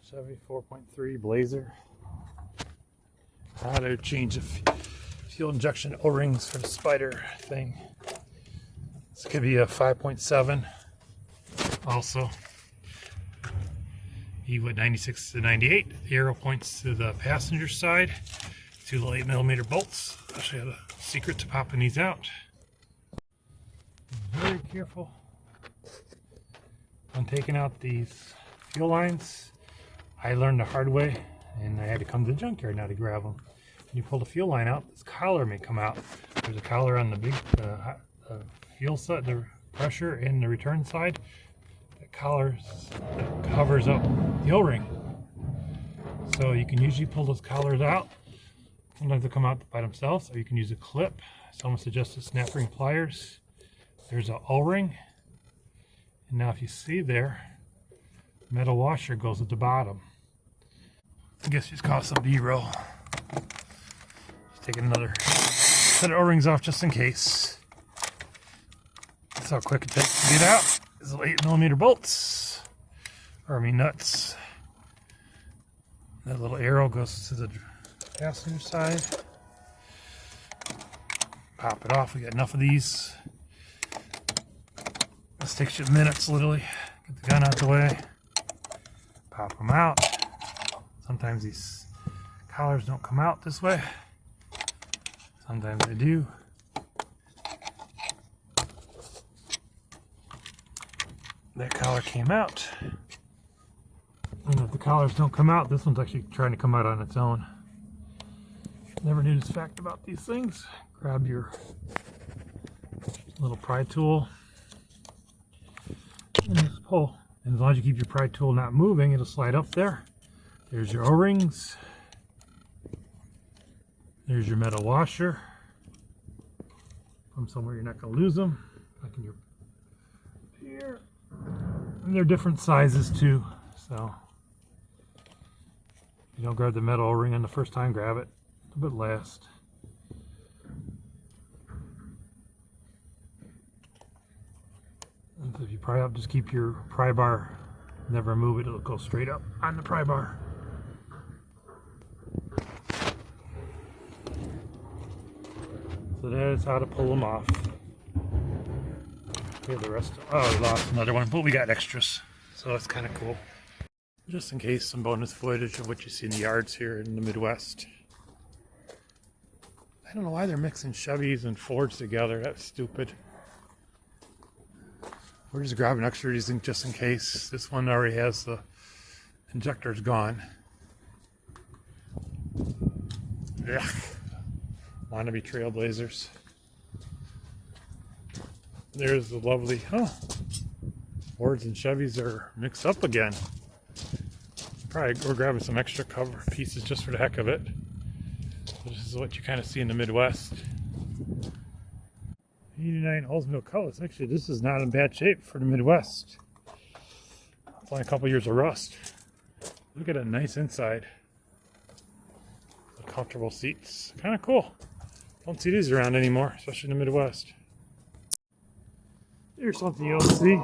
Chevy 4.3 Blazer. How to change the fuel injection O-rings for the spider thing. This could be a 5.7 also. E-wood 96 to 98. The arrow points to the passenger side. Two little 8mm bolts. I'll show you the secret to popping these out. Very careful on taking out these fuel lines. I learned the hard way, and I had to come to the junkyard now to grab them. When you pull the fuel line out, this collar may come out. There's a collar on the big fuel side, the pressure in the return side. That collar covers up the O-ring. So you can usually pull those collars out. Sometimes they come out by themselves, or you can use a clip. Someone suggested snap ring pliers. There's an O-ring. And now if you see there, metal washer goes at the bottom. I guess just call some B-roll. Just take another set of O-rings off just in case. That's how quick it takes to get out. These little 8mm bolts, or nuts. That little arrow goes to the passenger side. Pop it off. We got enough of these. This takes you minutes, literally. Get the gun out the way. Pop them out. Sometimes these collars don't come out this way. Sometimes they do. That collar came out. And if the collars don't come out, this one's actually trying to come out on its own. Never knew this fact about these things. Grab your little pry tool and just pull. And as long as you keep your pry tool not moving, it'll slide up there. There's your O-rings. There's your metal washer. From somewhere you're not going to lose them. Like in your here. And they're different sizes too. So if you don't grab the metal O-ring on the first time, grab it. It'll last. And if you pry up, just keep your pry bar, never move it, it'll go straight up on the pry bar. So that is how to pull them off. Here the rest. Oh, we lost another one, but we got extras, so that's kind of cool. Just in case, some bonus footage of what you see in the yards here in the Midwest. I don't know why they're mixing Chevys and Fords together. That's stupid. We're just grabbing extra these just in case. This one already has the injectors gone. Yeah. Wannabe trailblazers. There's the lovely, Fords and Chevys are mixed up again. Probably we're grabbing some extra cover pieces just for the heck of it. This is what you kind of see in the Midwest. 89 Oldsmobile colors. Actually, this is not in bad shape for the Midwest. It's only a couple years of rust. Look at that nice inside. The comfortable seats. Kind of cool. Don't see these around anymore, especially in the Midwest. Here's something you'll see.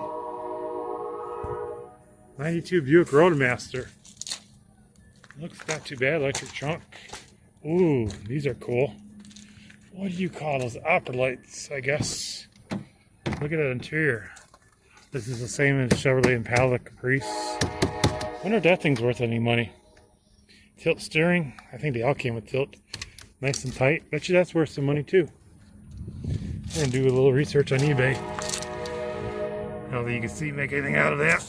92 Buick Roadmaster. Looks not too bad. Electric trunk. Ooh, these are cool. What do you call those? Opera lights, I guess. Look at that interior. This is the same as Chevrolet Impala Caprice. I wonder if that thing's worth any money. Tilt steering. I think they all came with tilt. Nice and tight. Bet you that's worth some money too. We're going to do a little research on eBay. I don't think you can see make anything out of that.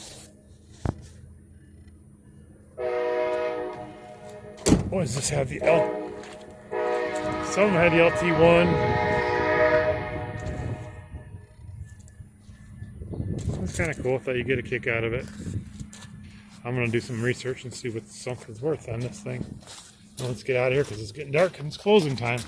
What does this have? The L. Some of them had the LT1. That's kind of cool. I thought you'd get a kick out of it. I'm going to do some research and see what something's worth on this thing. Now let's get out of here because it's getting dark and it's closing time.